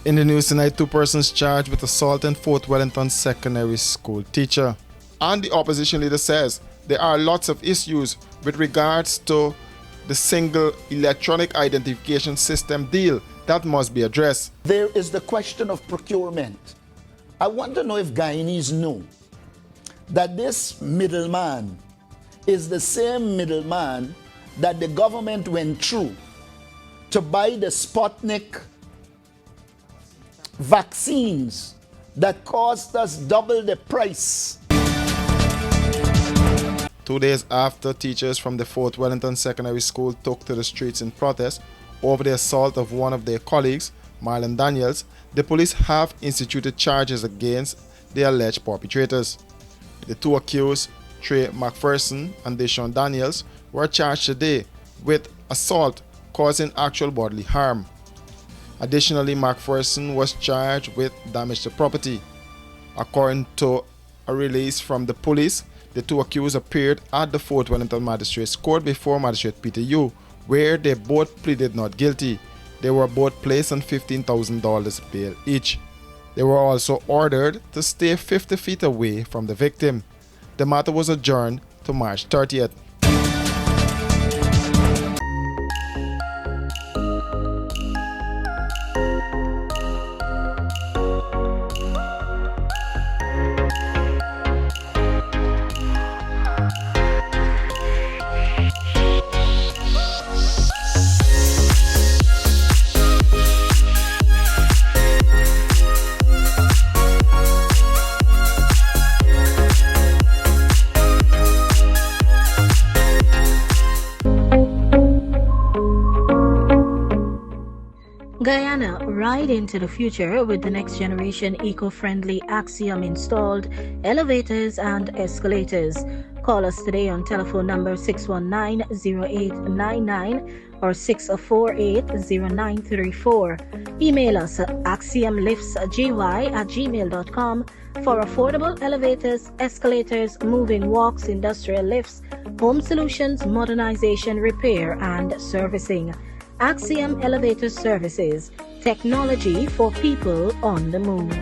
In the news tonight, 2 persons charged with assault in Fort Wellington secondary school teacher. And the opposition leader says there are lots of issues with regards to the single electronic identification system deal that must be addressed. There is the question of procurement. I want to know if Guyanese know that this middleman is the same middleman that the government went through to buy the Sputnik vaccines that cost us double the price. 2 days after teachers from the Fort Wellington Secondary School took to the streets in protest over the assault of one of their colleagues, Marlon Daniels, the police have instituted charges against the alleged perpetrators. The 2 accused, Trey McPherson and Deshaun Daniels, were charged today with assault causing actual bodily harm. Additionally, McPherson was charged with damage to property. According to a release from the police, the 2 accused appeared at the Fort Wellington Magistrates Court before Magistrate Peter Yu, where they both pleaded not guilty. They were both placed on $15,000 bail each. They were also ordered to stay 50 feet away from the victim. The matter was adjourned to March 30th. Guyana, ride into the future with the next generation eco-friendly Axiom installed elevators and escalators. Call us today on telephone number 619-0899 or 648-0934. Email us at axiomliftsgy@gmail.com for affordable elevators, escalators, moving walks, industrial lifts, home solutions, modernization, repair, and servicing. Axiom Elevator Services, technology for people on the move.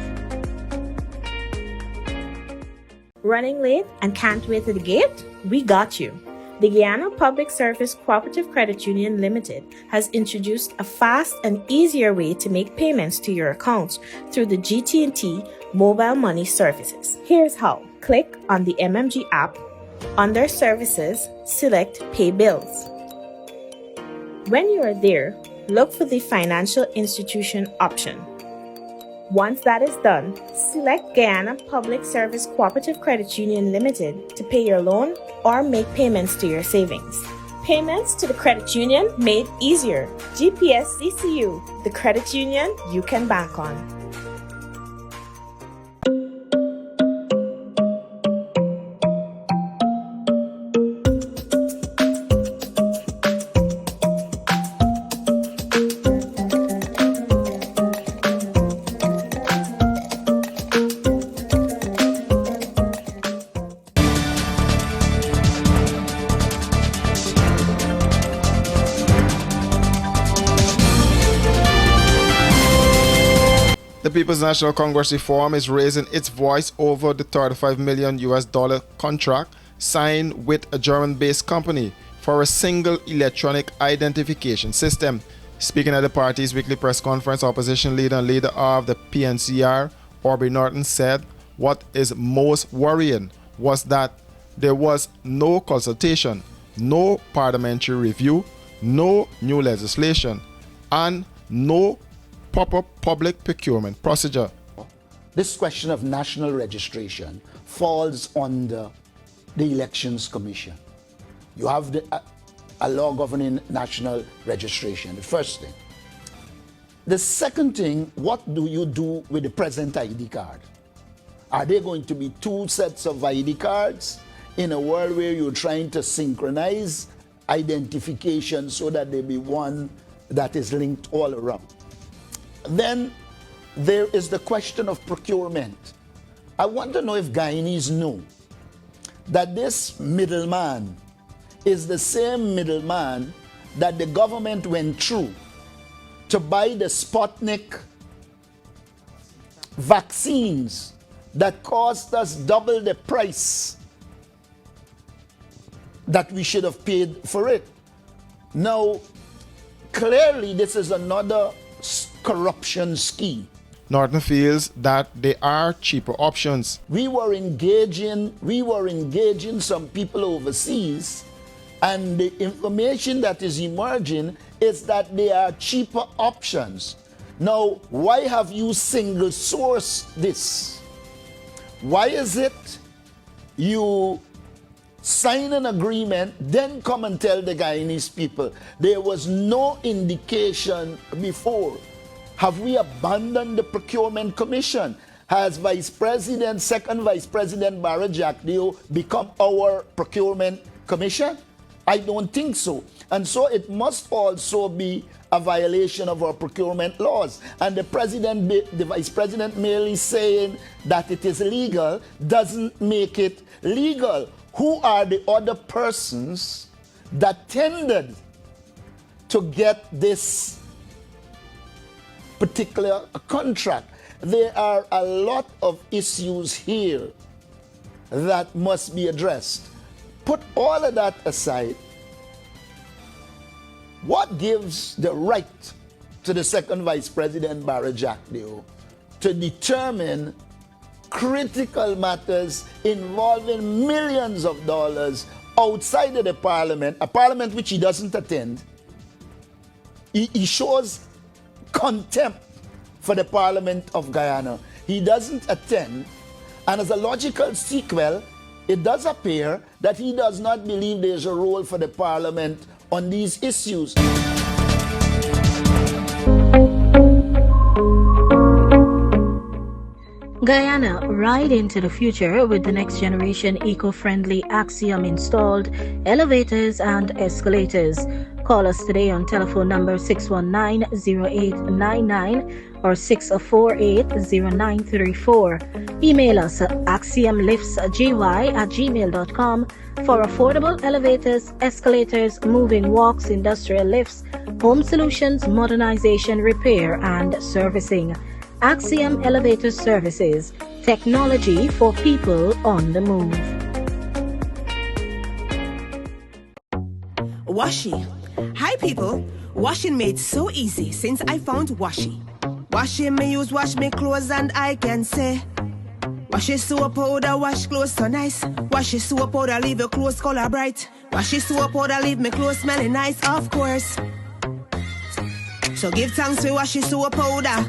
Running late and can't wait to the gate? We got you. The Guyana Public Service Cooperative Credit Union Limited has introduced a fast and easier way to make payments to your accounts through the GT&T mobile money services. Here's how. Click on the MMG app. Under Services, select Pay Bills. When you are there, look for the Financial Institution option. Once that is done, select Guyana Public Service Cooperative Credit Union Limited to pay your loan or make payments to your savings. Payments to the credit union made easier. GPS CCU, the credit union you can bank on. The People's National Congress Reform is raising its voice over the $35 million contract signed with a German-based company for a single electronic identification system. Speaking at the party's weekly press conference, opposition leader and leader of the PNCR, Aubrey Norton, said what is most worrying was that there was no consultation, no parliamentary review, no new legislation, and no proper public procurement procedure. This question of national registration falls under the Elections Commission. You have a law governing national registration, the first thing. The second thing, what do you do with the present ID card? Are there going to be 2 sets of ID cards in a world where you're trying to synchronize identification so that there be one that is linked all around? Then there is the question of procurement. I want to know if Guyanese know that this middleman is the same middleman that the government went through to buy the Sputnik vaccines that cost us double the price that we should have paid for it. Now, clearly this is another corruption scheme. Norton feels that there are cheaper options. We were engaging some people overseas, and the information that is emerging is that there are cheaper options. Now, why have you single sourced this? Why is it you sign an agreement, then come and tell the Guyanese people? There was no indication before. Have we abandoned the Procurement Commission? Has Second Vice President Barra Jacques become our Procurement Commission? I don't think so. And so it must also be a violation of our procurement laws. And the Vice President merely saying that it is legal doesn't make it legal. Who are the other persons that tended to get this particular contract? There are a lot of issues here that must be addressed. Put all of that aside. What gives the right to the Second Vice President Barra Jacques to determine critical matters involving millions of dollars outside of the parliament, a parliament which he doesn't attend? He shows contempt for the Parliament of Guyana. He doesn't attend, and as a logical sequel, it does appear that he does not believe there's a role for the Parliament on these issues. Guyana, ride into the future with the next generation eco-friendly Axiom installed elevators and escalators. Call us today on telephone number 619-0899 or 648-0934. Email us at axiomliftsgy@gmail.com for affordable elevators, escalators, moving walks, industrial lifts, home solutions, modernization, repair, and servicing. Axiom Elevator Services, technology for people on the move. Washi. Hi people, washing made so easy since I found Washi. Washing me use wash me clothes and I can say Washi soap powder wash clothes so nice. Washi soap powder leave your clothes color bright. Washi soap powder leave me clothes smelling nice, of course. So give thanks to Washi soap powder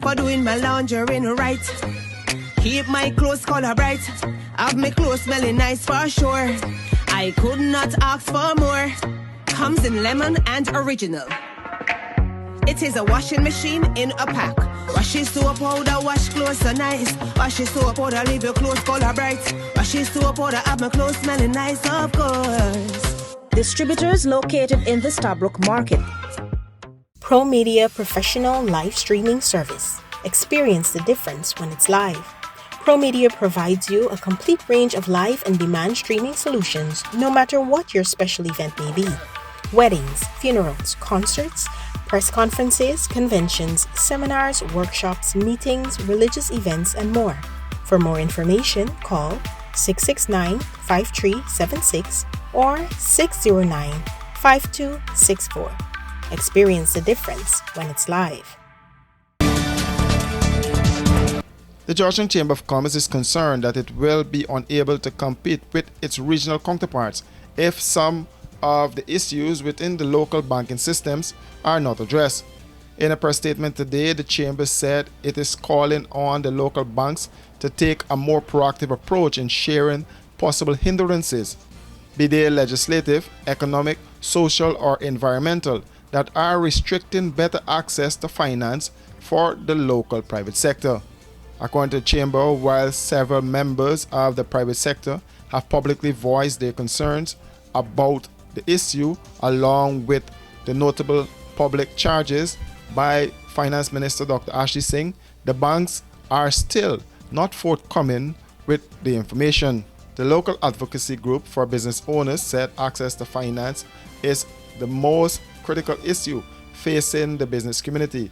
for doing my laundry right. Keep my clothes color bright, have my clothes smelling nice for sure. I could not ask for more. Comes in lemon and original. It is a washing machine in a pack. Washi soap powder wash clothes so nice. Washi soap powder leave your clothes color bright. Washi soap powder have my clothes smelling nice, of course. Distributors located in the Stabrook Market. Pro Media Professional Live Streaming Service. Experience the difference when it's live. Pro Media provides you a complete range of live and demand streaming solutions no matter what your special event may be. Weddings, funerals, concerts, press conferences, conventions, seminars, workshops, meetings, religious events, and more. For more information, call 669-5376 or 609-5264. Experience the difference when it's live. The Georgetown Chamber of Commerce is concerned that it will be unable to compete with its regional counterparts if some of the issues within the local banking systems are not addressed. In a press statement today, the Chamber said it is calling on the local banks to take a more proactive approach in sharing possible hindrances, be they legislative, economic, social, or environmental, that are restricting better access to finance for the local private sector. According to the Chamber, while several members of the private sector have publicly voiced their concerns about the issue, along with the notable public charges by Finance Minister Dr. Ashley Singh, the banks are still not forthcoming with the information. The local advocacy group for business owners said access to finance is the most critical issue facing the business community.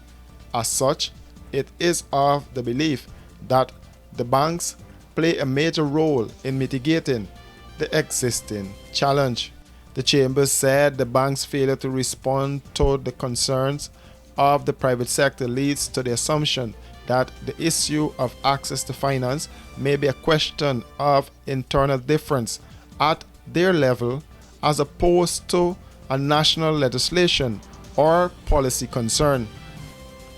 As such, it is of the belief that the banks play a major role in mitigating the existing challenge. The chamber said the bank's failure to respond to the concerns of the private sector leads to the assumption that the issue of access to finance may be a question of internal difference at their level as opposed to a national legislation or policy concern.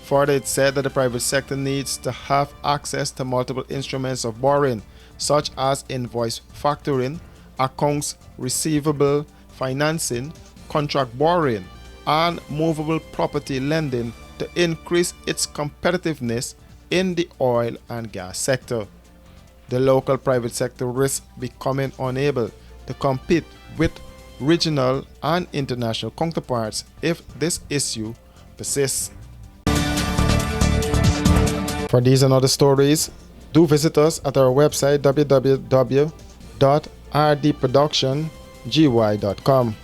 Further, it said that the private sector needs to have access to multiple instruments of borrowing, such as invoice factoring, accounts receivable financing, contract borrowing, and movable property lending to increase its competitiveness in the oil and gas sector. The local private sector risks becoming unable to compete with regional and international counterparts if this issue persists. For these and other stories, do visit us at our website www.rdproductiongy.com.